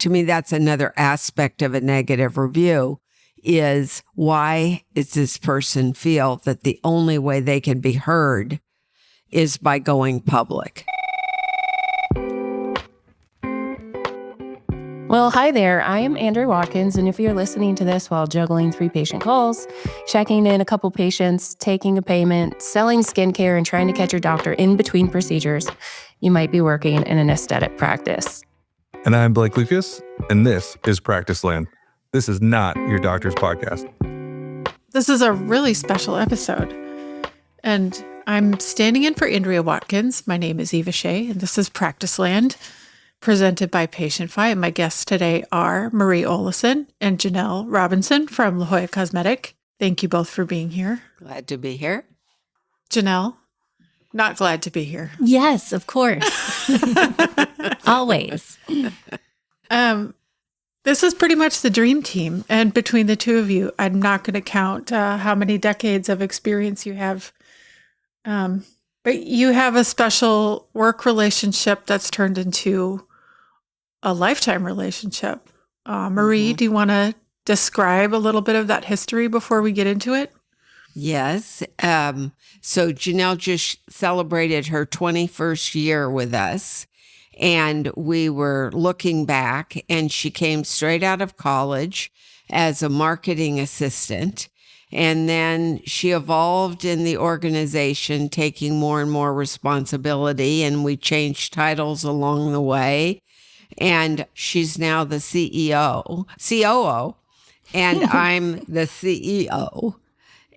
to me, that's another aspect of a negative review is why does this person feel that the only way they can be heard is by going public? Well, hi there. I am Andrew Watkins, and if you're listening to this while juggling 3 patient calls, checking in a couple patients, taking a payment, selling skincare, and trying to catch your doctor in between procedures, you might be working in an aesthetic practice. And I'm Blake Lucas, and this is Practice Land. This is not your doctor's podcast. This is a really special episode, and I'm standing in for Andrea Watkins. My name is Eva Shea, and this is Practice Land, presented by PatientFi. And my guests today are Marie Olesen and Janelle Robinson from Jolla Cosmetic. Thank you both for being here. Glad to be here. Janelle, not glad to be here. Yes, of course. Always. This is pretty much the dream team. And between the two of you, I'm not going to count how many decades of experience you have. But you have a special work relationship that's turned into a lifetime relationship. Marie, do you want to describe a little bit of that history before we get into it? Yes. So Janelle just celebrated her 21st year with us, and we were looking back, and she came straight out of college as a marketing assistant. And then she evolved in the organization, taking more and more responsibility, and we changed titles along the way. And she's now the COO, and I'm the CEO.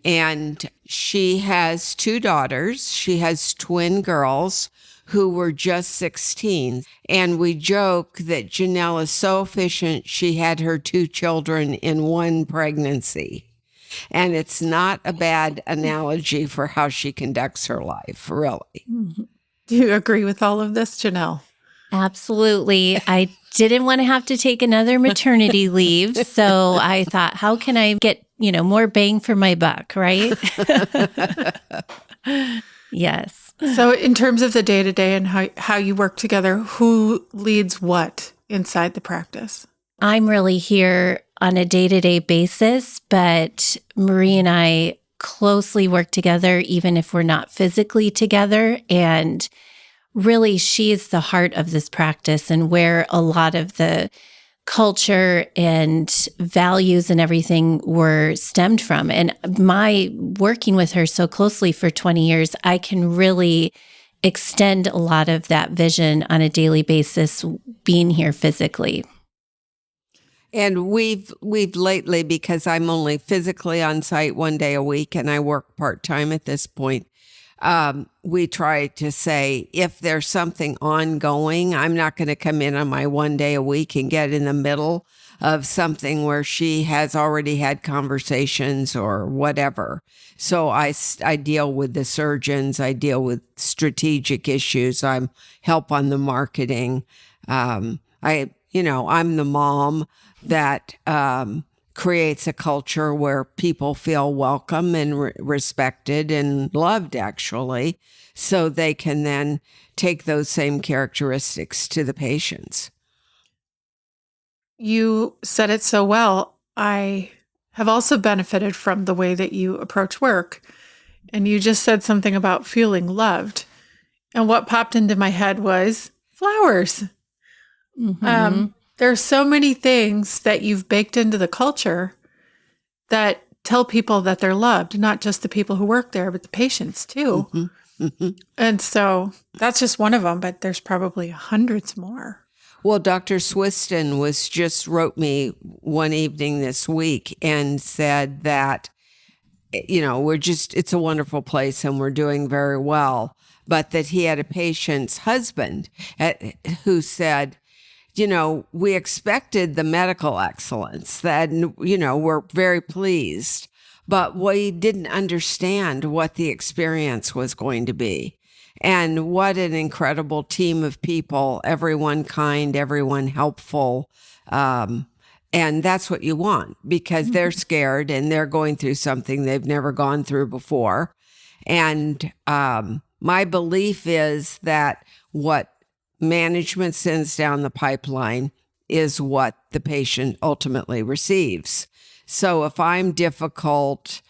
And she has 2 daughters. She has twin girls who were just 16. And we joke that Janelle is so efficient, she had her 2 children in one pregnancy. And it's not a bad analogy for how she conducts her life, really. Do you agree with all of this, Janelle? Absolutely. I didn't want to have to take another maternity leave. So I thought, how can I get, more bang for my buck, right? Yes. So in terms of the day-to-day and how you work together, who leads what inside the practice? I'm really here on a day-to-day basis, but Marie and I closely work together, even if we're not physically together. And really, she is the heart of this practice and where a lot of the culture and values and everything were stemmed from. And my working with her so closely for 20 years, I can really extend a lot of that vision on a daily basis, being here physically. And we've lately, because I'm only physically on site 1 day a week and I work part-time at this point, we try to say, if there's something ongoing, I'm not going to come in on my 1 day a week and get in the middle of something where she has already had conversations or whatever. So I deal with the surgeons, I deal with strategic issues, I'm help on the marketing. I'm the mom that creates a culture where people feel welcome and respected and loved, actually, so they can then take those same characteristics to the patients. You said it so well. I have also benefited from the way that you approach work. And you just said something about feeling loved. And what popped into my head was flowers. Mm-hmm. There's so many things that you've baked into the culture that tell people that they're loved, not just the people who work there, but the patients too. Mm-hmm. Mm-hmm. And so that's just one of them, but there's probably hundreds more. Well, Dr. Swiston wrote me one evening this week and said that, it's a wonderful place and we're doing very well, but that he had a patient's husband who said, we expected the medical excellence that, we're very pleased, but we didn't understand what the experience was going to be. And what an incredible team of people, everyone kind, everyone helpful. And that's what you want because they're scared and they're going through something they've never gone through before. And my belief is that what management sends down the pipeline is what the patient ultimately receives. So if I'm difficult,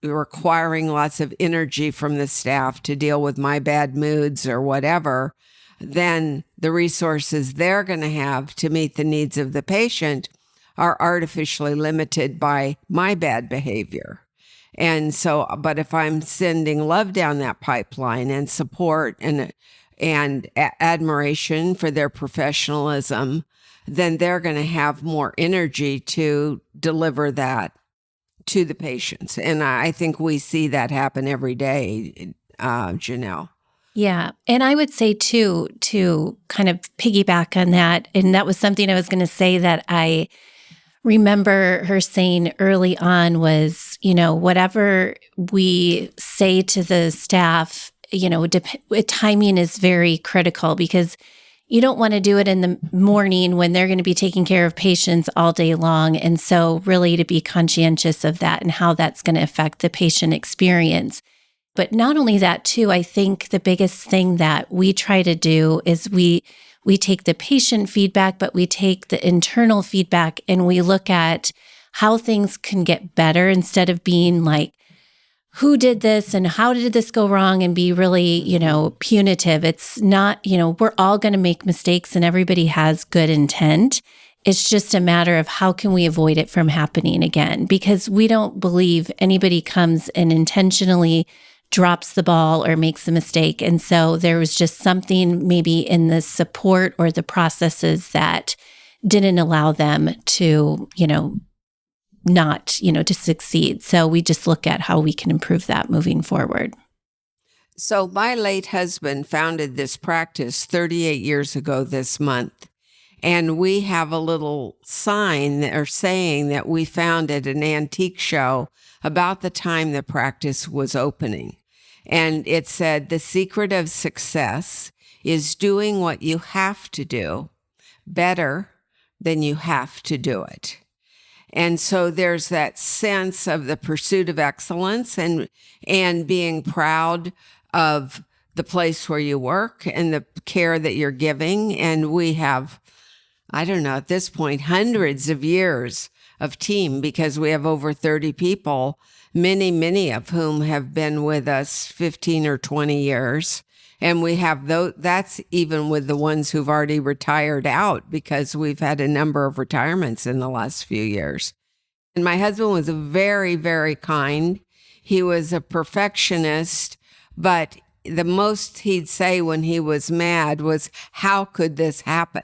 requiring lots of energy from the staff to deal with my bad moods or whatever, then the resources they're going to have to meet the needs of the patient are artificially limited by my bad behavior. And so, but if I'm sending love down that pipeline and support and admiration for their professionalism, then they're going to have more energy to deliver that to the patients. And I think we see that happen every day, Janelle. Yeah. And I would say too, to kind of piggyback on that, and that was something I was going to say that I remember her saying early on was, whatever we say to the staff, timing is very critical, because you don't want to do it in the morning when they're going to be taking care of patients all day long. And so really to be conscientious of that and how that's going to affect the patient experience. But not only that too, I think the biggest thing that we try to do is we take the patient feedback, but we take the internal feedback and we look at how things can get better, instead of being like, who did this and how did this go wrong, and be really, punitive. It's not, we're all going to make mistakes and everybody has good intent. It's just a matter of how can we avoid it from happening again, because we don't believe anybody comes and intentionally drops the ball or makes a mistake. And so there was just something maybe in the support or the processes that didn't allow them to, not, to succeed. So we just look at how we can improve that moving forward. So my late husband founded this practice 38 years ago this month. And we have a little sign or saying that we found at an antique show about the time the practice was opening. And it said, the secret of success is doing what you have to do better than you have to do it. And so there's that sense of the pursuit of excellence and being proud of the place where you work and the care that you're giving. And we have, I don't know, at this point, hundreds of years of team, because we have over 30 people, many of whom have been with us 15 or 20 years. And we have that's even with the ones who've already retired out, because we've had a number of retirements in the last few years. And my husband was very, very kind. He was a perfectionist, but the most he'd say when he was mad was, how could this happen?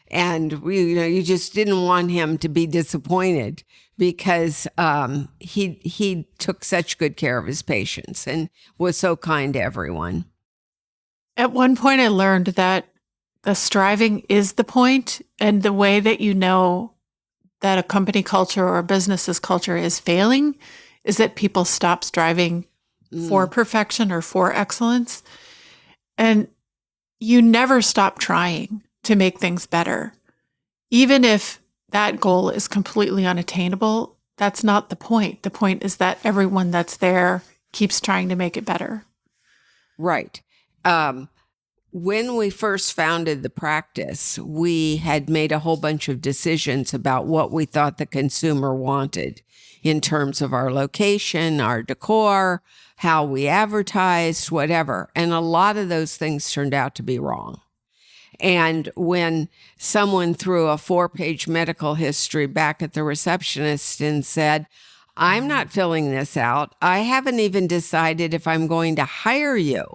And you just didn't want him to be disappointed, because he took such good care of his patients and was so kind to everyone. At one point, I learned that the striving is the point, and the way that you know that a company culture or a business's culture is failing is that people stop striving for perfection or for excellence. And you never stop trying to make things better. Even if that goal is completely unattainable, that's not the point. The point is that everyone that's there keeps trying to make it better. Right. When we first founded the practice, we had made a whole bunch of decisions about what we thought the consumer wanted in terms of our location, our decor, how we advertised, whatever. And a lot of those things turned out to be wrong. And when someone threw a 4-page medical history back at the receptionist and said, I'm not filling this out. I haven't even decided if I'm going to hire you.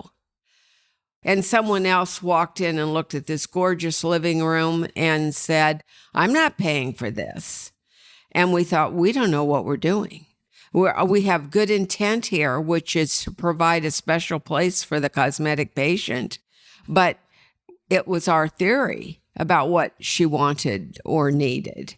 And someone else walked in and looked at this gorgeous living room and said, I'm not paying for this. And we thought, we don't know what we're doing. We have good intent here, which is to provide a special place for the cosmetic patient. But it was our theory about what she wanted or needed.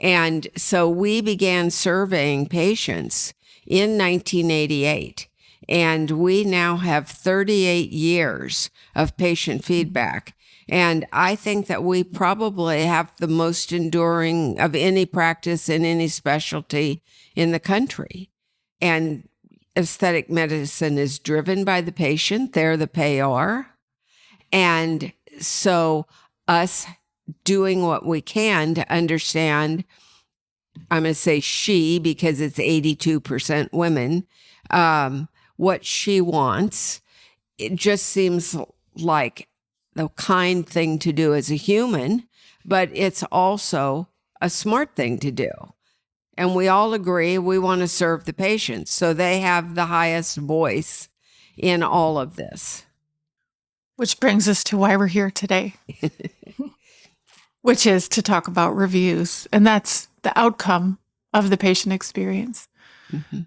And so we began surveying patients in 1988. And we now have 38 years of patient feedback. And I think that we probably have the most enduring of any practice in any specialty in the country. And aesthetic medicine is driven by the patient. They're the payer. And so us doing what we can to understand. I'm going to say she because it's 82% women, what she wants. It just seems like the kind thing to do as a human, but it's also a smart thing to do. And we all agree we want to serve the patients. So they have the highest voice in all of this. Which brings us to why we're here today, which is to talk about reviews. And that's the outcome of the patient experience. Mm-hmm.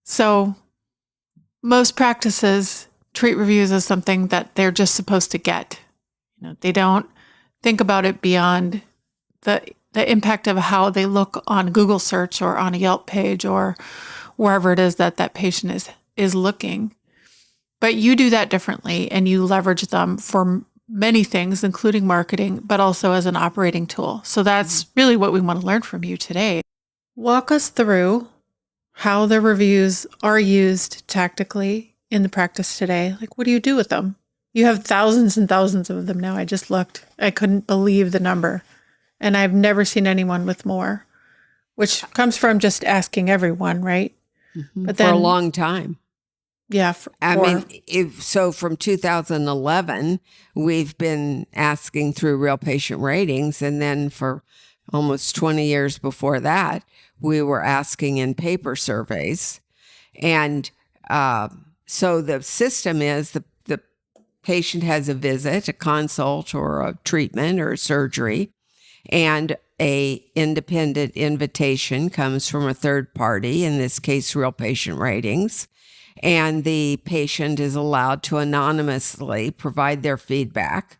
So most practices treat reviews as something that they're just supposed to get. They don't think about it beyond the impact of how they look on Google search or on a Yelp page or wherever it is that patient is looking. But you do that differently, and you leverage them for many things, including marketing, but also as an operating tool. So that's really what we want to learn from you today. Walk us through how the reviews are used tactically in the practice today. Like, what do you do with them? You have thousands and thousands of them now. I just looked. I couldn't believe the number. And I've never seen anyone with more, which comes from just asking everyone, right? Mm-hmm. But then, for a long time. Yeah. So from 2011, we've been asking through real patient ratings. And then for almost 20 years before that, we were asking in paper surveys. And so the system is the patient has a visit, a consult, or a treatment or a surgery, and a independent invitation comes from a third party, in this case, real patient ratings. And the patient is allowed to anonymously provide their feedback,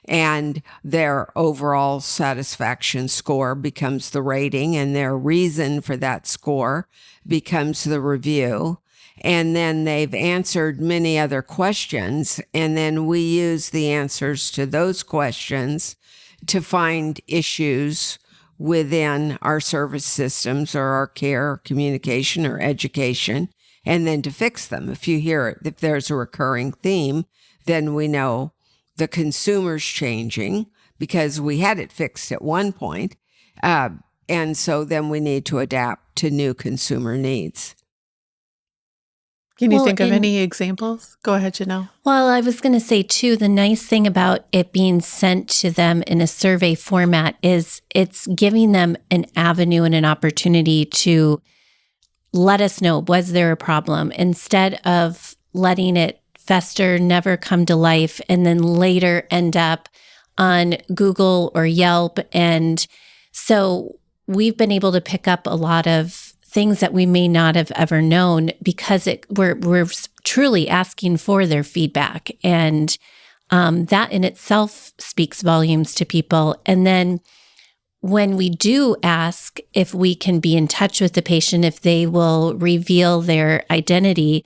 and their overall satisfaction score becomes the rating, and their reason for that score becomes the review. And then they've answered many other questions, and then we use the answers to those questions to find issues within our service systems or our care, or communication, or education, and then to fix them. If there's a recurring theme, then we know the consumer's changing because we had it fixed at one point. And so then we need to adapt to new consumer needs. Can you think of any examples? Go ahead, Janelle. Well, I was going to say, too, the nice thing about it being sent to them in a survey format is it's giving them an avenue and an opportunity to let us know, was there a problem, instead of letting it fester, never come to life, and then later end up on Google or Yelp. And so we've been able to pick up a lot of things that we may not have ever known because we're truly asking for their feedback. And that in itself speaks volumes to people. And then when we do ask if we can be in touch with the patient, if they will reveal their identity,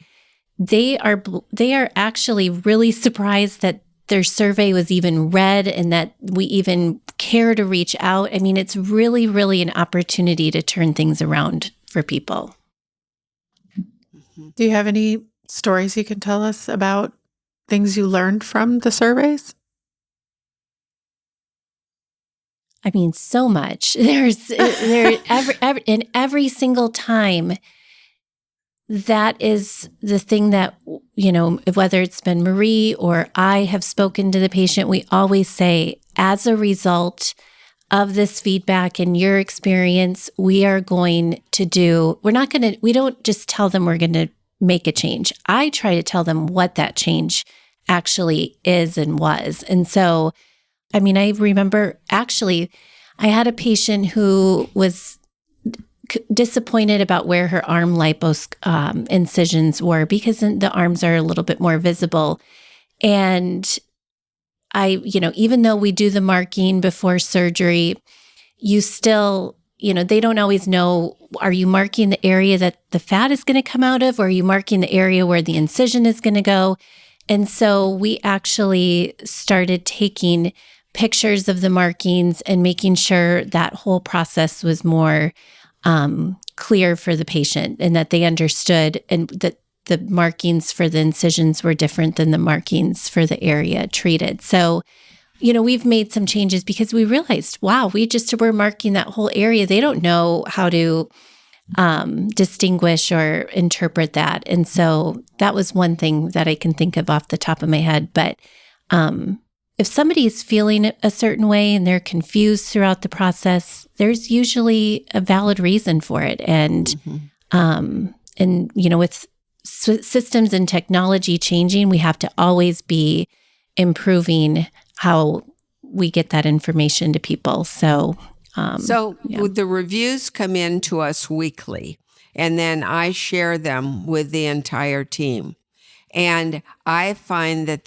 they are actually really surprised that their survey was even read and that we even care to reach out. I mean, it's really, really an opportunity to turn things around for people. Do you have any stories you can tell us about things you learned from the surveys? I mean, so much. Every single time. That is the thing that, whether it's been Marie or I have spoken to the patient, we always say, as a result of this feedback and your experience, we are going to we don't just tell them we're going to make a change. I try to tell them what that change actually is and was. And so, I mean, I remember actually, I had a patient who was disappointed about where her arm lipos incisions were because the arms are a little bit more visible. And even though we do the marking before surgery, you still, they don't always know, are you marking the area that the fat is going to come out of, or are you marking the area where the incision is going to go? And so we actually started taking pictures of the markings and making sure that whole process was more clear for the patient and that they understood, and that the markings for the incisions were different than the markings for the area treated. So, we've made some changes because we realized, wow, we just were marking that whole area. They don't know how to distinguish or interpret that. And so that was one thing that I can think of off the top of my head. But if somebody's feeling a certain way and they're confused throughout the process, there's usually a valid reason for it. And, with systems and technology changing, we have to always be improving how we get that information to people. So, the reviews come in to us weekly, and then I share them with the entire team. And I find that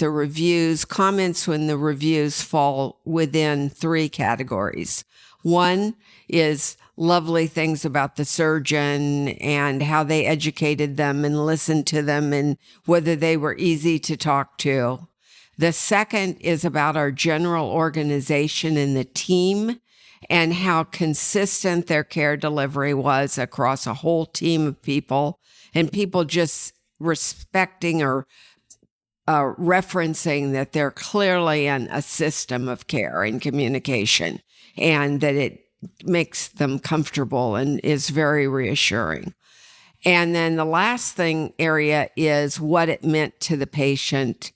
comments when the reviews fall within 3 categories. One is lovely things about the surgeon and how they educated them and listened to them and whether they were easy to talk to. The second is about our general organization and the team and how consistent their care delivery was across a whole team of people, and people just respecting or referencing that they're clearly in a system of care and communication, and that it makes them comfortable and is very reassuring. And then the last area is what it meant to the patient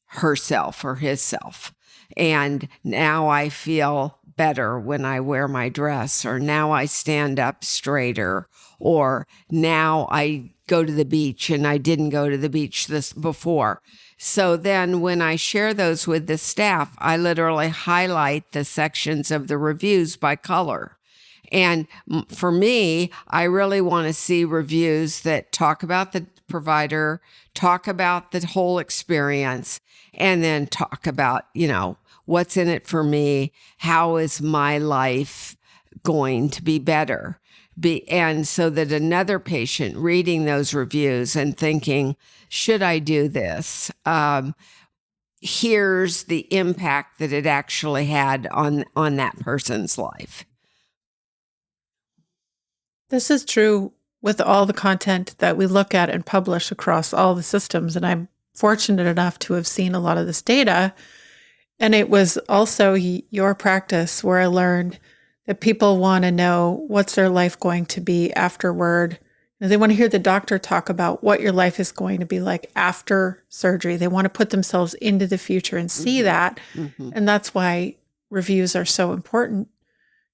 herself or hisself. And now I feel better when I wear my dress, or now I stand up straighter, or now I go to the beach and I didn't go to the beach before. So then when I share those with the staff, I literally highlight the sections of the reviews by color. And for me, I really want to see reviews that talk about the provider, talk about the whole experience, and then talk about, what's in it for me? How is my life going to be better? And so that another patient reading those reviews and thinking, should I do this? Here's the impact that it actually had on that person's life. This is true with all the content that we look at and publish across all the systems. And I'm fortunate enough to have seen a lot of this data. And it was also your practice where I learned that people want to know what's their life going to be afterward. And they want to hear the doctor talk about what your life is going to be like after surgery. They want to put themselves into the future and see that. Mm-hmm. And that's why reviews are so important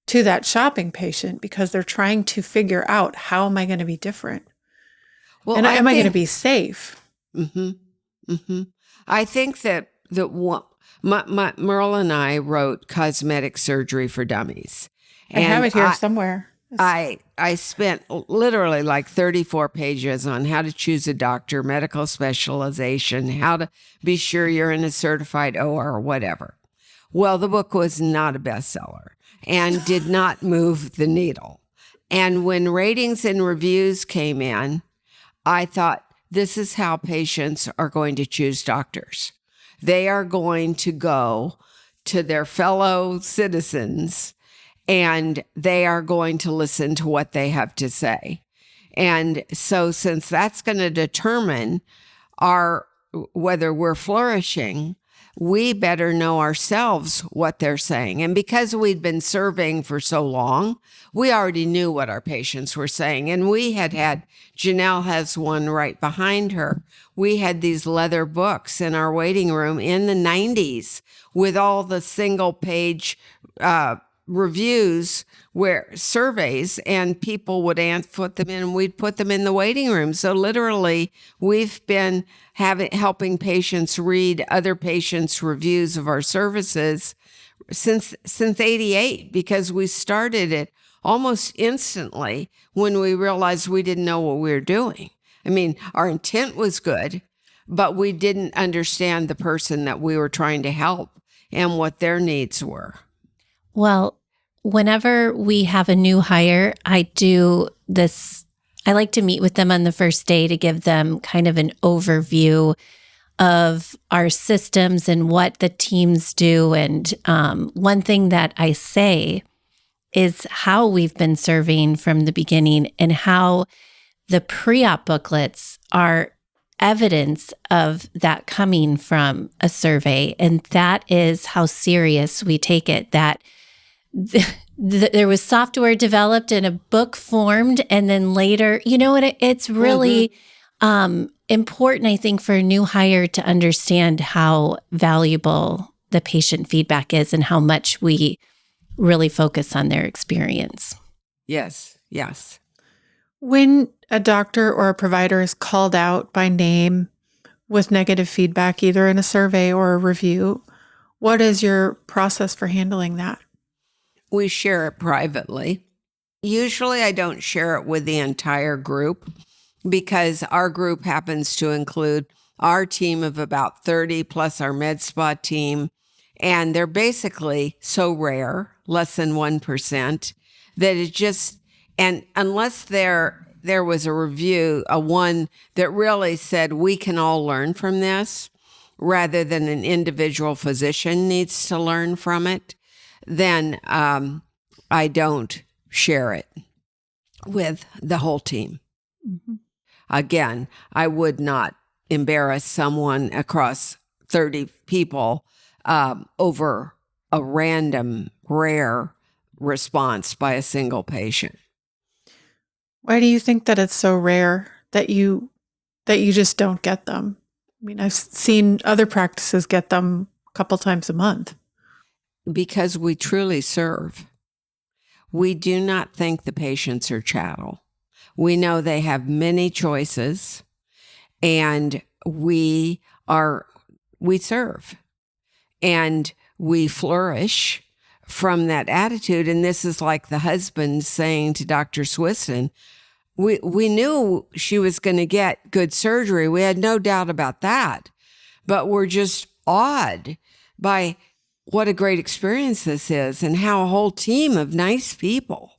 to that shopping patient, because they're trying to figure out, how am I going to be different? Well, and am I going to be safe? Mm-hmm. Mm-hmm. I think that Merle and I wrote Cosmetic Surgery for Dummies. I have it here somewhere. I spent literally like 34 pages on how to choose a doctor, medical specialization, how to be sure you're in a certified OR or whatever. Well, the book was not a bestseller and did not move the needle. And when ratings and reviews came in, I thought, this is how patients are going to choose doctors. They are going to go to their fellow citizens and they are going to listen to what they have to say. And so since that's going to determine whether we're flourishing, we better know ourselves what they're saying. And because we'd been surveying for so long, we already knew what our patients were saying. And we had Janelle has one right behind her. We had these leather books in our waiting room in the 90s with all the single page reviews, where surveys, and people would put them in and we'd put them in the waiting room. So literally we've been helping patients read other patients' reviews of our services since 88, because we started it almost instantly when we realized we didn't know what we were doing. I mean, our intent was good, but we didn't understand the person that we were trying to help and what their needs were. Well, whenever we have a new hire, I do this. I like to meet with them on the first day to give them kind of an overview of our systems and what the teams do. And one thing that I say is how we've been serving from the beginning and how the pre-op booklets are evidence of that coming from a survey. And that is how serious we take it, that there was software developed and a book formed. And then later, it's really important, I think, for a new hire to understand how valuable the patient feedback is and how much we really focus on their experience. Yes, yes. When a doctor or a provider is called out by name with negative feedback, either in a survey or a review, what is your process for handling that? We share it privately. Usually I don't share it with the entire group because our group happens to include our team of about 30 plus our med spa team. And they're basically so rare, less than 1%, that it just, and unless there was a review, a one that really said we can all learn from this rather than an individual physician needs to learn from it, then I don't share it with the whole team. Mm-hmm. Again, I would not embarrass someone across 30 people over a random, rare response by a single patient. Why do you think that it's so rare that you just don't get them? I mean, I've seen other practices get them a couple times a month. Because we truly serve. We do not think the patients are chattel. We know they have many choices, and we serve, and we flourish from that attitude. And this is like the husband saying to Dr. Swiston, we knew she was going to get good surgery. We had no doubt about that, but we're just awed by what a great experience this is and how a whole team of nice people,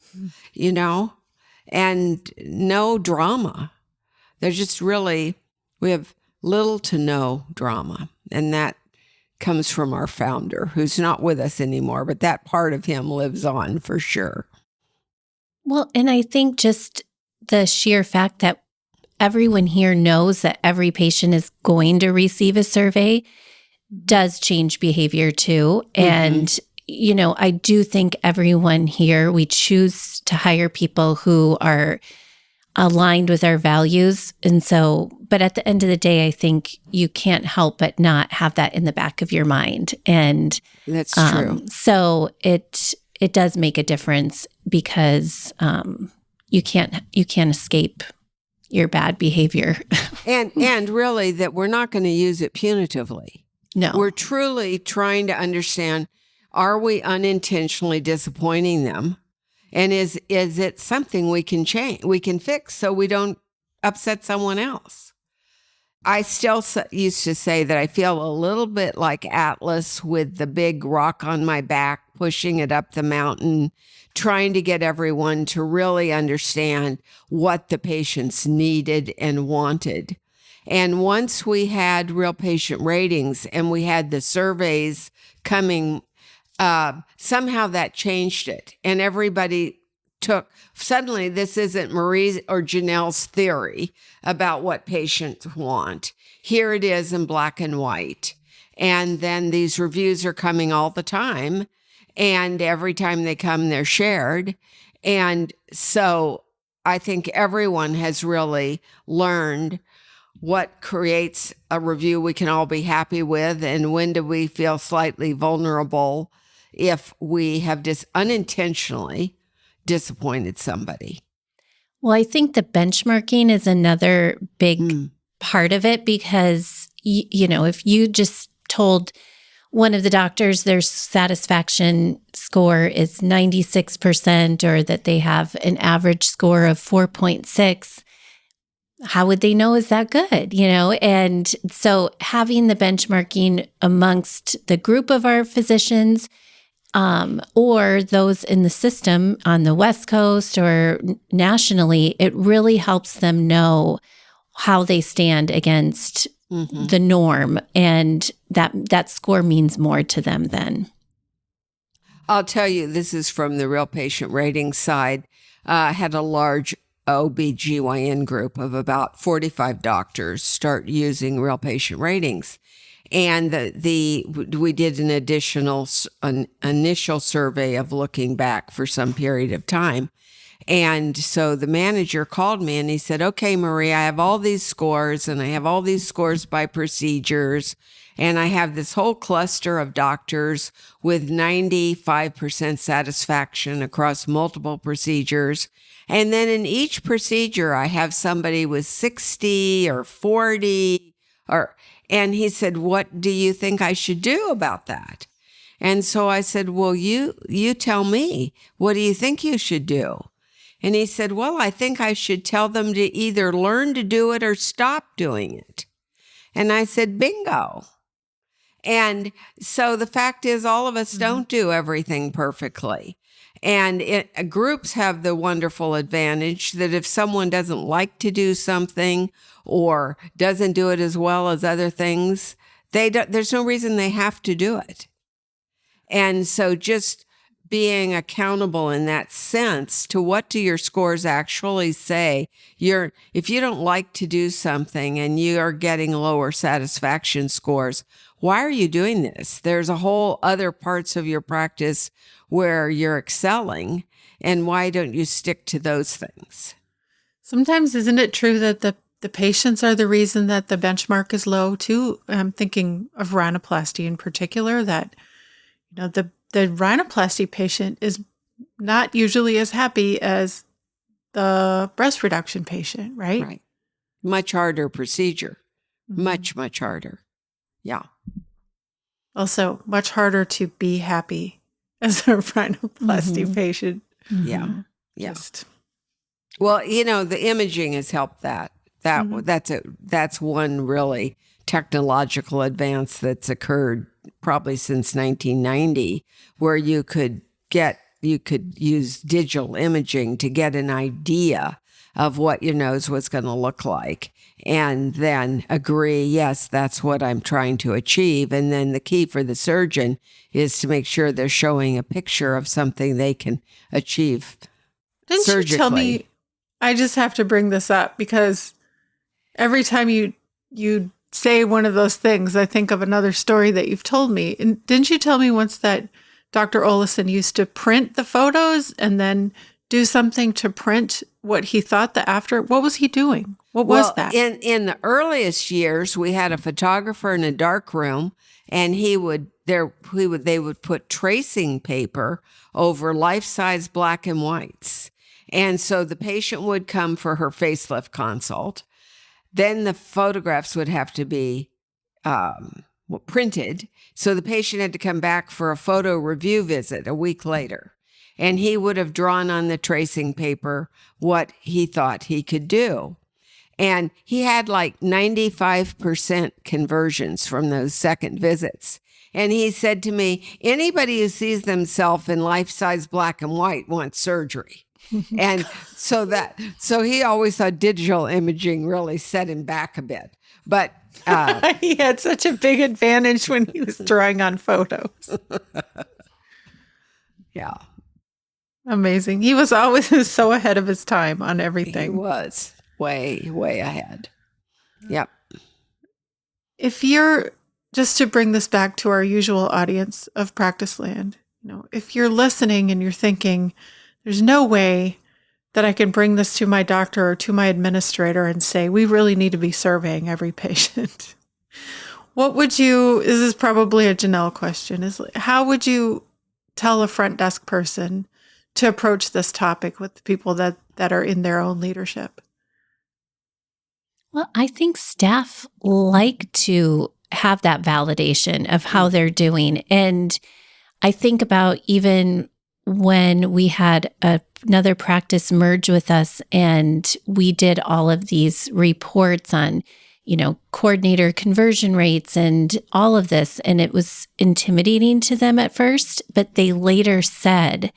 and no drama. They're just really, we have little to no drama. And that comes from our founder, who's not with us anymore, but that part of him lives on for sure. Well, and I think just the sheer fact that everyone here knows that every patient is going to receive a survey does change behavior too. And, I do think everyone here, we choose to hire people who are aligned with our values. And so, but at the end of the day, I think you can't help but not have that in the back of your mind. And that's true. So it does make a difference because you can't escape your bad behavior. and really that we're not going to use it punitively. No. We're truly trying to understand, are we unintentionally disappointing them? And is it something we can change, we can fix so we don't upset someone else? I still used to say that I feel a little bit like Atlas with the big rock on my back, pushing it up the mountain, trying to get everyone to really understand what the patients needed and wanted. And once we had real patient ratings and we had the surveys coming, somehow that changed it. And everybody suddenly this isn't Marie or Janelle's theory about what patients want. Here it is in black and white. And then these reviews are coming all the time. And every time they come, they're shared. And so I think everyone has really learned what creates a review we can all be happy with, and when do we feel slightly vulnerable if we have just unintentionally disappointed somebody. Well, I think the benchmarking is another big part of it because, if you just told one of the doctors their satisfaction score is 96% or that they have an average score of 4.6, how would they know is that good, And so having the benchmarking amongst the group of our physicians or those in the system on the West Coast or nationally, it really helps them know how they stand against the norm. And that score means more to them then. I'll tell you, this is from the real patient rating side. Had a large OBGYN group of about 45 doctors start using real patient ratings. And we did an initial survey of looking back for some period of time. And so the manager called me and he said, okay, Marie, I have all these scores and I have all these scores by procedures. And I have this whole cluster of doctors with 95% satisfaction across multiple procedures. And then in each procedure, I have somebody with 60 or 40 and he said, what do you think I should do about that? And so I said, well, you tell me, what do you think you should do? And he said, well, I think I should tell them to either learn to do it or stop doing it. And I said, bingo. And so the fact is, all of us don't do everything perfectly. And groups have the wonderful advantage that if someone doesn't like to do something or doesn't do it as well as other things, there's no reason they have to do it. And so just being accountable in that sense to what do your scores actually say. If you don't like to do something and you are getting lower satisfaction scores, why are you doing this? There's a whole other parts of your practice where you're excelling, and why don't you stick to those things? Sometimes isn't it true that the patients are the reason that the benchmark is low too? I'm thinking of rhinoplasty in particular, that the rhinoplasty patient is not usually as happy as the breast reduction patient, right? Right. Much harder procedure. Much, much harder. Yeah. Also, much harder to be happy as a rhinoplasty patient. Yeah. Yeah. Well, the imaging has helped that. That's one really technological advance that's occurred probably since 1990, where you could use digital imaging to get an idea of what your nose was going to look like, and then agree, yes, that's what I'm trying to achieve. And then the key for the surgeon is to make sure they're showing a picture of something they can achieve surgically. You tell me, I just have to bring this up because every time you say one of those things, I think of another story that you've told me. And didn't you tell me once that Dr. Olesen used to print the photos and then do something to print what he thought the after? What was he doing? What was that? In the earliest years, we had a photographer in a dark room, and they would put tracing paper over life-size black and whites. And so the patient would come for her facelift consult. Then the photographs would have to be printed. So the patient had to come back for a photo review visit a week later. And he would have drawn on the tracing paper what he thought he could do. And he had like 95% conversions from those second visits. And he said to me, anybody who sees themselves in life-size black and white wants surgery. And so he always thought digital imaging really set him back a bit. But he had such a big advantage when he was drawing on photos. Yeah. Amazing. He was always so ahead of his time on everything. He was way, way ahead. Yep. If you're, just to bring this back to our usual audience of Practice Land, if you're listening and you're thinking, there's no way that I can bring this to my doctor or to my administrator and say, we really need to be surveying every patient. This is probably a Janelle question, how would you tell a front desk person to approach this topic with the people that are in their own leadership? Well, I think staff like to have that validation of how they're doing. And I think about even when we had another practice merge with us and we did all of these reports on, coordinator conversion rates and all of this. And it was intimidating to them at first, but they later said,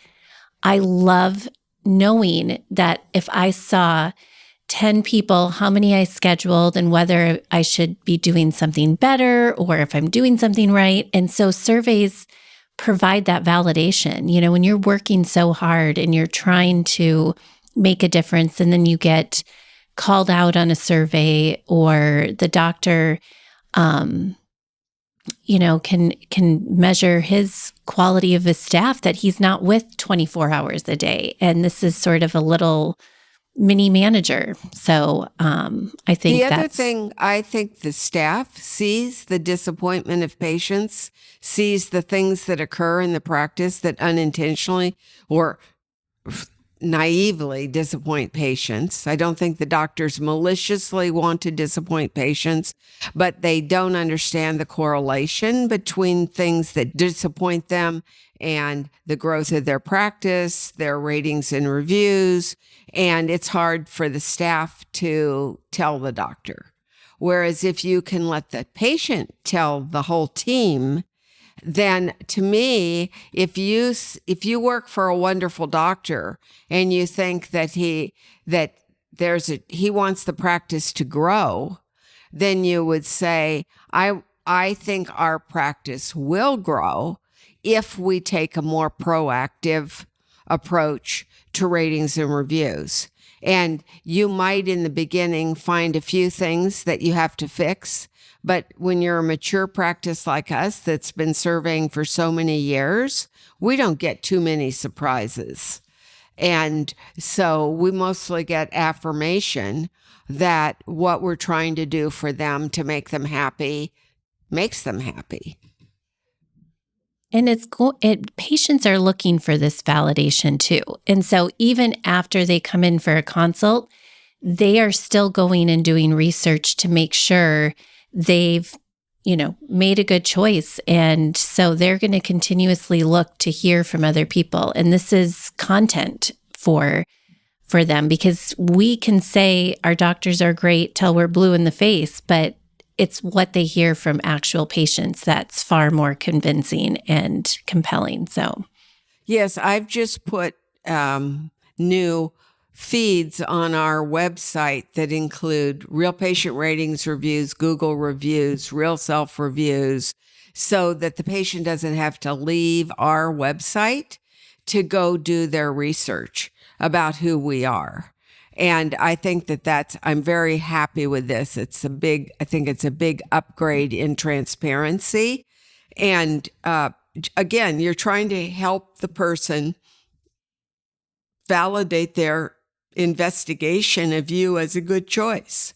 I love knowing that if I saw 10 people, how many I scheduled and whether I should be doing something better or if I'm doing something right. And so surveys provide that validation. When you're working so hard and you're trying to make a difference, and then you get called out on a survey, or the doctor, can measure his quality of his staff that he's not with 24 hours a day. And this is sort of a little mini manager. So I think the other thing, I think the staff sees the disappointment of patients, sees the things that occur in the practice that unintentionally or naively disappoint patients. I don't think the doctors maliciously want to disappoint patients, but they don't understand the correlation between things that disappoint them and the growth of their practice, their ratings and reviews. And it's hard for the staff to tell the doctor. Whereas if you can let the patient tell the whole team, then to me, if you work for a wonderful doctor and you think that he wants the practice to grow, then you would say, I think our practice will grow if we take a more proactive approach to ratings and reviews. And you might in the beginning find a few things that you have to fix. But when you're a mature practice like us that's been surveying for so many years, we don't get too many surprises. And so we mostly get affirmation that what we're trying to do for them to make them happy makes them happy. And patients are looking for this validation too. And so even after they come in for a consult, they are still going and doing research to make sure they've, made a good choice. And so they're going to continuously look to hear from other people. And this is content for them, because we can say our doctors are great till we're blue in the face, but it's what they hear from actual patients that's far more convincing and compelling. So, yes, I've just put new feeds on our website that include real patient ratings reviews, Google reviews, real self reviews, so that the patient doesn't have to leave our website to go do their research about who we are. And I think I'm very happy with this. I think it's a big upgrade in transparency. And again, you're trying to help the person validate their investigation of you as a good choice.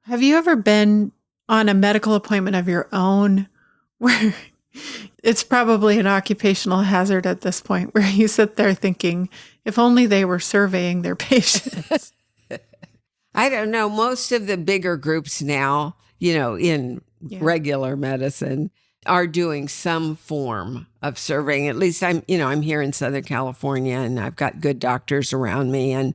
Have you ever been on a medical appointment of your own where it's probably an occupational hazard at this point, where you sit there thinking, if only they were surveying their patients? I don't know. Most of the bigger groups now, in regular medicine, are doing some form of surveying. At least I'm here in Southern California and I've got good doctors around me. And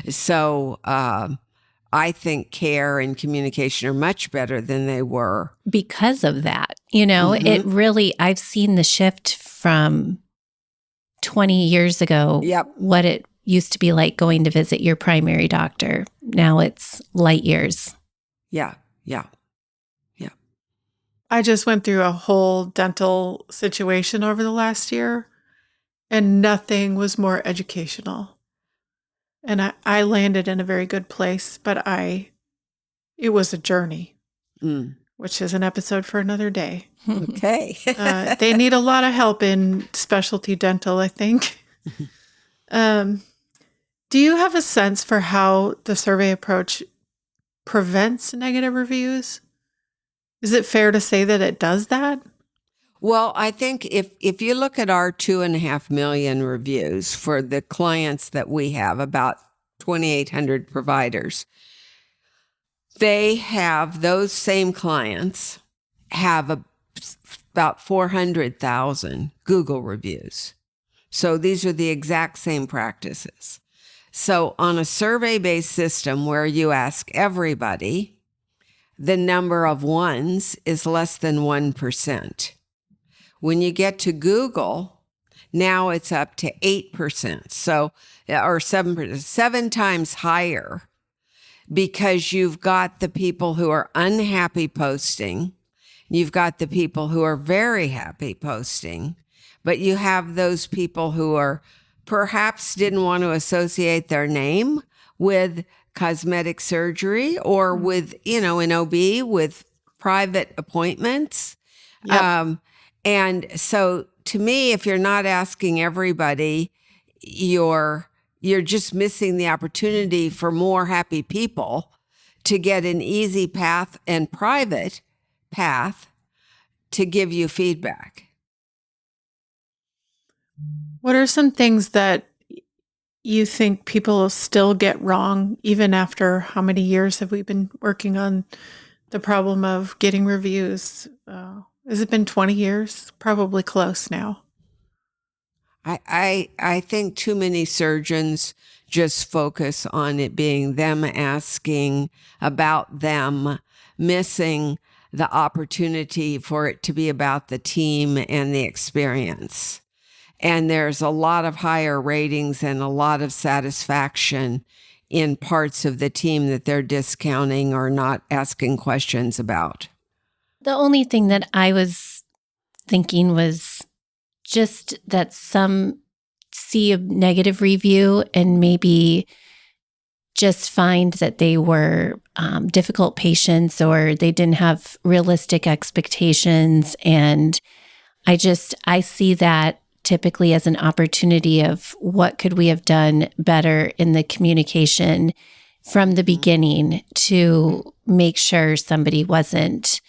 so I think care and communication are much better than they were. Because of that, it really, I've seen the shift from 20 years ago, what it used to be like going to visit your primary doctor. Now it's light years. Yeah. I just went through a whole dental situation over the last year, and nothing was more educational. And I landed in a very good place, but it was a journey, which is an episode for another day. Okay. They need a lot of help in specialty dental, I think. Do you have a sense for how the survey approach prevents negative reviews? Is it fair to say that it does that? Well, I think if you look at our 2.5 million reviews for the clients that we have, about 2,800 providers, those same clients have about 400,000 Google reviews. So these are the exact same practices. So on a survey-based system where you ask everybody, the number of ones is less than 1%. When you get to Google, now it's up to 8%. So, or 7%, 7 times higher, because you've got the people who are unhappy posting. You've got the people who are very happy posting, but you have those people who are perhaps didn't want to associate their name with cosmetic surgery or with, an OB, with private appointments. Yep. And so to me, if you're not asking everybody, you're just missing the opportunity for more happy people to get an easy path and private path to give you feedback. What are some things that you think people still get wrong, even after how many years have we been working on the problem of getting reviews? Has it been 20 years? Probably close now. I think too many surgeons just focus on it being them asking about them, missing the opportunity for it to be about the team and the experience. And there's a lot of higher ratings and a lot of satisfaction in parts of the team that they're discounting or not asking questions about. The only thing that I was thinking was just that some see a negative review and maybe just find that they were difficult patients or they didn't have realistic expectations. And I see that typically as an opportunity of what could we have done better in the communication from the beginning to make sure somebody wasn't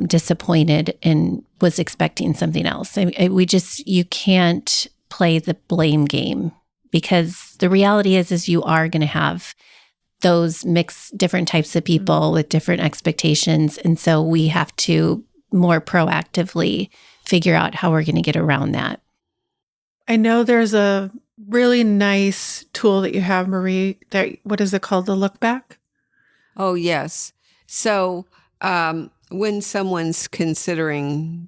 disappointed and was expecting something else. You can't play the blame game, because the reality is you are going to have those different types of people with different expectations. And so we have to more proactively figure out how we're going to get around that. I know there's a really nice tool that you have, Marie, what is it called? The look back? Oh, yes. So when someone's considering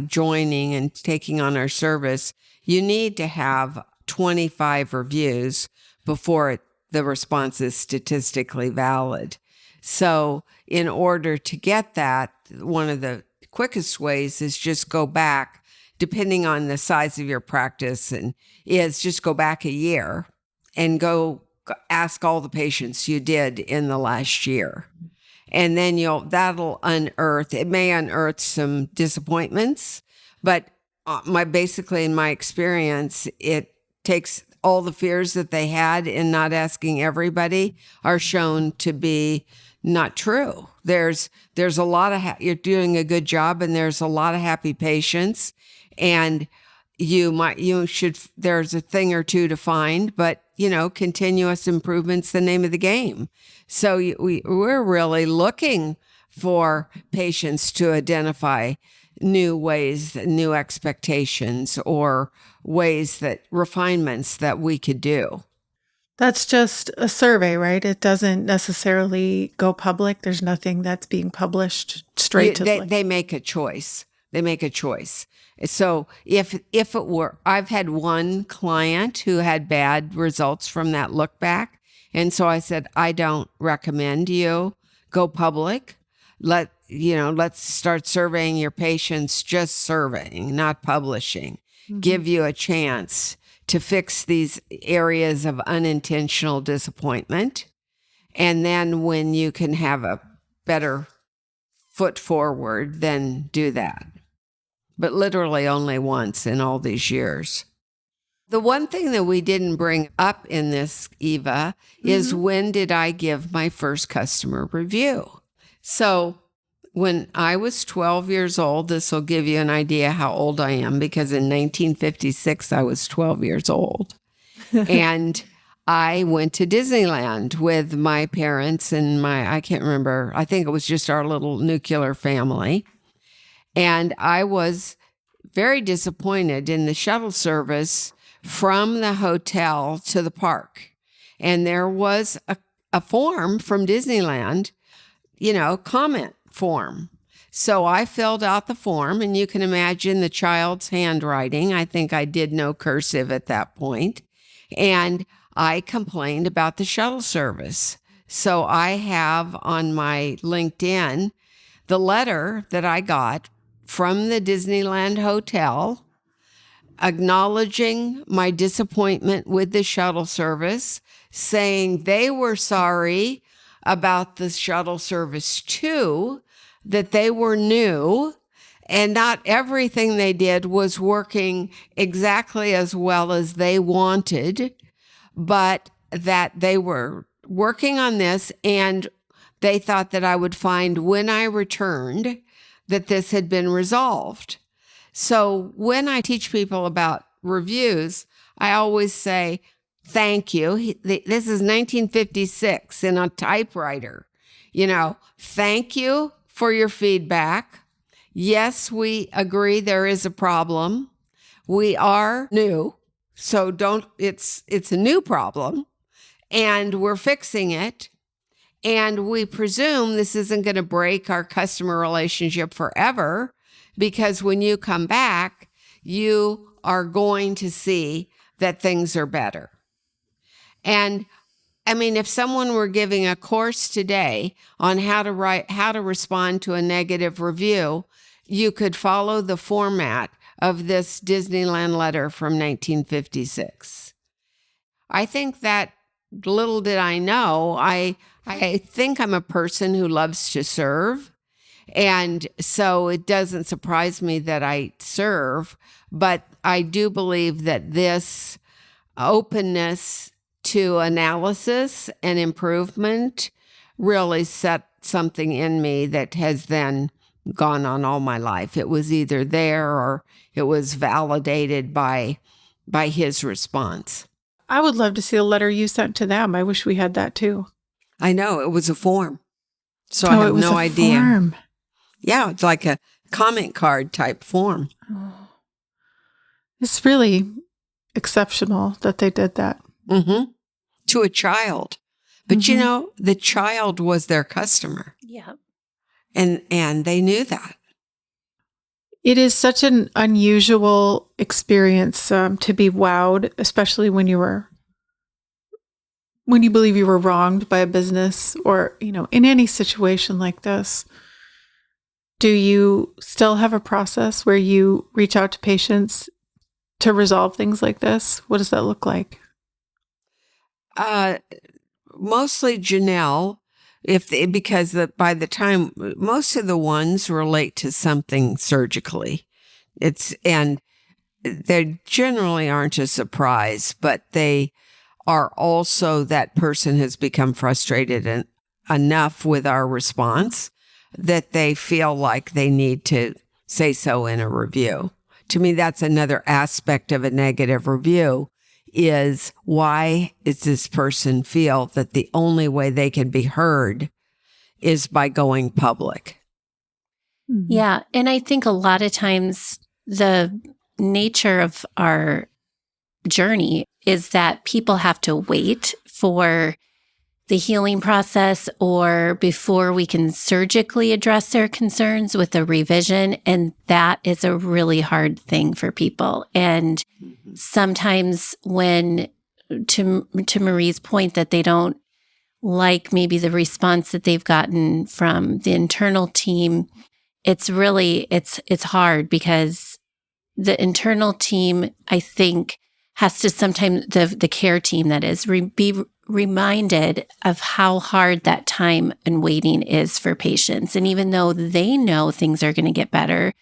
joining and taking on our service, you need to have 25 reviews before the response is statistically valid. So in order to get that, one of the quickest ways is just go back, depending on the size of your practice, and is just go back a year and go ask all the patients you did in the last year. And then that'll it may unearth some disappointments, but basically in my experience, it takes all the fears that they had in not asking everybody are shown to be not true. There's a lot of, you're doing a good job, and there's a lot of happy patients, and there's a thing or two to find, but continuous improvement's the name of the game. So we're really looking for patients to identify new ways, new expectations, or refinements that we could do. That's just a survey, right? It doesn't necessarily go public. There's nothing that's being published straight They make a choice. They make a choice. So if it were, I've had one client who had bad results from that look back. And so I said, I don't recommend you go public. Let's start surveying your patients, just surveying, not publishing. Mm-hmm. Give you a chance to fix these areas of unintentional disappointment. And then when you can have a better foot forward, then do that. But literally only once in all these years. The one thing that we didn't bring up in this, Eva, is when did I give my first customer review? So when I was 12 years old, this will give you an idea how old I am, because in 1956, I was 12 years old. And I went to Disneyland with my parents and I can't remember, I think it was just our little nuclear family. And I was very disappointed in the shuttle service from the hotel to the park. And there was a form from Disneyland, comment form. So I filled out the form, and you can imagine the child's handwriting. I think I did no cursive at that point. And I complained about the shuttle service. So I have on my LinkedIn the letter that I got from the Disneyland Hotel acknowledging my disappointment with the shuttle service, saying they were sorry about the shuttle service too, that they were new and not everything they did was working exactly as well as they wanted, but that they were working on this and they thought that I would find when I returned that this had been resolved. So when I teach people about reviews, I always say, thank you. This is 1956 in a typewriter. Thank you for your feedback. Yes, we agree there is a problem. We are new, so it's a new problem, and we're fixing it. And we presume this isn't going to break our customer relationship forever, because when you come back, you are going to see that things are better. And I mean, if someone were giving a course today on how to respond to a negative review, you could follow the format of this Disneyland letter from 1956. I think that little did I know, I think I'm a person who loves to serve. And so it doesn't surprise me that I serve, but I do believe that this openness to analysis and improvement really set something in me that has then gone on all my life. It was either there or it was validated by his response. I would love to see a letter you sent to them. I wish we had that too. I know, it was a form. So I have no idea. Form. Yeah, it's like a comment card type form. Oh. It's really exceptional that they did that. Mm-hmm. To a child. But the child was their customer. Yeah. And they knew that. It is such an unusual experience to be wowed, especially when you believe you were wronged by a business or, in any situation like this. Do you still have a process where you reach out to patients to resolve things like this? What does that look like? Mostly Janelle, because by the time most of the ones relate to something surgically, and they generally aren't a surprise, but they are also that person has become frustrated enough with our response that they feel like they need to say so in a review. To me, that's another aspect of a negative review is why does this person feel that the only way they can be heard is by going public? Yeah. And I think a lot of times the nature of our journey is that people have to wait for the healing process or before we can surgically address their concerns with a revision. And that is a really hard thing for people. And sometimes when, to Marie's point, that they don't like maybe the response that they've gotten from the internal team, it's hard because the internal team, I think, has to sometimes, the care team that is, be reminded of how hard that time and waiting is for patients. And even though they know things are going to get better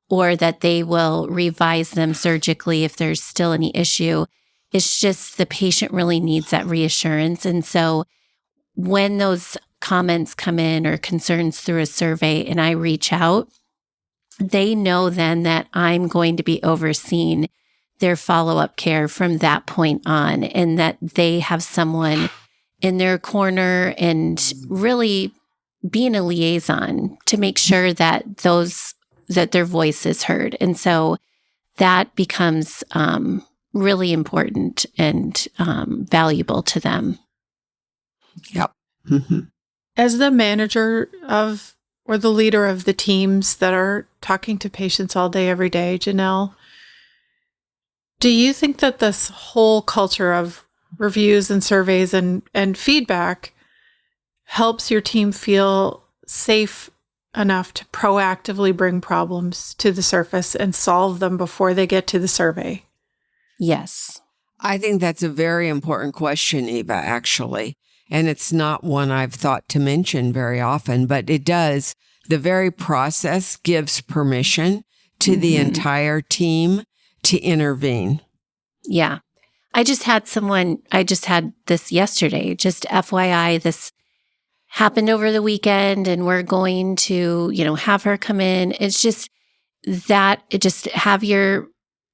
or that they will revise them surgically if there's still any issue, it's just the patient really needs that reassurance. And so when those comments come in or concerns through a survey and I reach out, they know then that I'm going to be overseeing their follow-up care from that point on, and that they have someone in their corner and really being a liaison to make sure that their voice is heard. And so that becomes really important and valuable to them. Yep. Mm-hmm. As the manager of or the leader of the teams that are talking to patients all day, every day, Janelle, do you think that this whole culture of reviews and surveys and feedback helps your team feel safe enough to proactively bring problems to the surface and solve them before they get to the survey? Yes. I think that's a very important question, Eva, actually. And it's not one I've thought to mention very often, but it does. The very process gives permission to the entire team to intervene. Yeah. I just had this yesterday, just FYI, this happened over the weekend and we're going to, have her come in. It's just just have your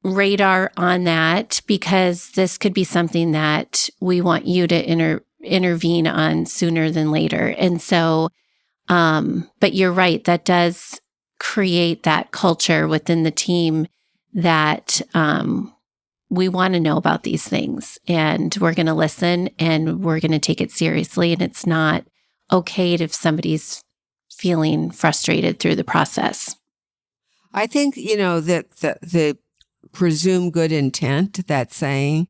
radar on that, because this could be something that we want you to intervene on sooner than later. And so, but you're right, that does create that culture within the team that we want to know about these things, and we're going to listen and we're going to take it seriously. And it's not okay if somebody's feeling frustrated through the process. I think, that the presume good intent, that saying,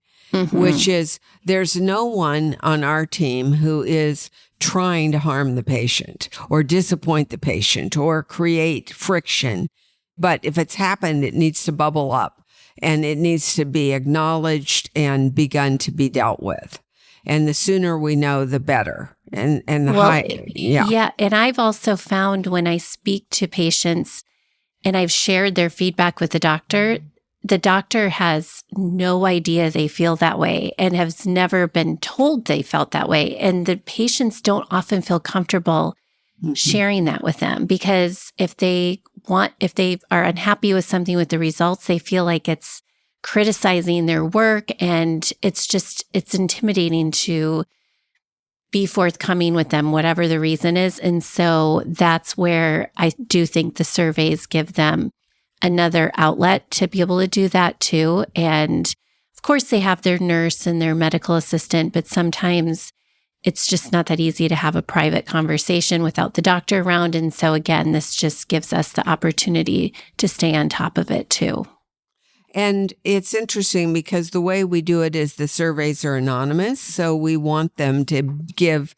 which is there's no one on our team who is trying to harm the patient or disappoint the patient or create friction. But if it's happened, it needs to bubble up and it needs to be acknowledged and begun to be dealt with. And the sooner we know, the better. And the Yeah. And I've also found when I speak to patients and I've shared their feedback with the doctor has no idea they feel that way and has never been told they felt that way. And the patients don't often feel comfortable sharing that with them, because if they are unhappy with something with the results, they feel like it's criticizing their work, and it's intimidating to be forthcoming with them, whatever the reason is. And so that's where I do think the surveys give them another outlet to be able to do that too. And of course they have their nurse and their medical assistant, but sometimes it's just not that easy to have a private conversation without the doctor around. And so again, this just gives us the opportunity to stay on top of it too. And it's interesting because the way we do it is the surveys are anonymous. So we want them to give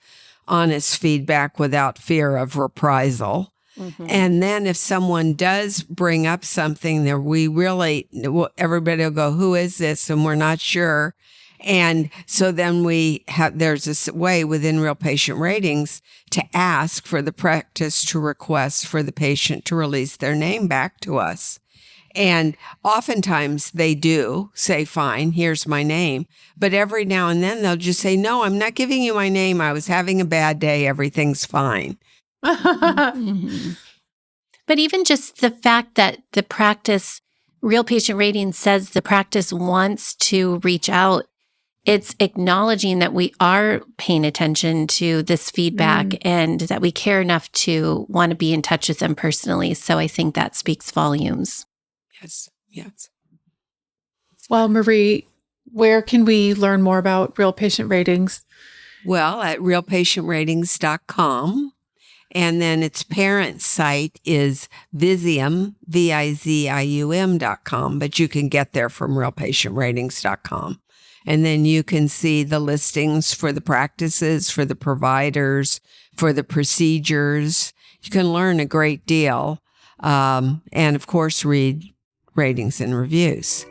honest feedback without fear of reprisal. And then if someone does bring up something that everybody will go, who is this? And we're not sure. And so then there's this way within Real Patient Ratings to ask for the practice to request for the patient to release their name back to us. And oftentimes they do say, fine, here's my name. But every now and then they'll just say, no, I'm not giving you my name. I was having a bad day. Everything's fine. But even just the fact that the practice, Real Patient Ratings says the practice wants to reach out, it's acknowledging that we are paying attention to this feedback and that we care enough to want to be in touch with them personally. So I think that speaks volumes. Yes. Well, Marie, where can we learn more about Real Patient Ratings? Well, at realpatientratings.com. And then its parent site is Visium, Vizium.com, but you can get there from realpatientratings.com. And then you can see the listings for the practices, for the providers, for the procedures. You can learn a great deal. And of course, read ratings and reviews.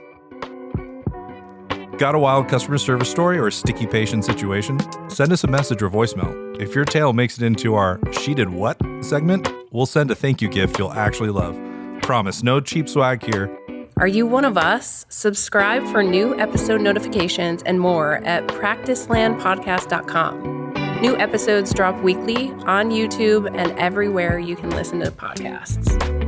Got a wild customer service story or a sticky patient situation? Send us a message or voicemail. If your tale makes it into our She Did What segment, we'll send a thank you gift you'll actually love. Promise, no cheap swag here. Are you one of us? Subscribe for new episode notifications and more at practicelandpodcast.com. New episodes drop weekly on YouTube and everywhere you can listen to podcasts.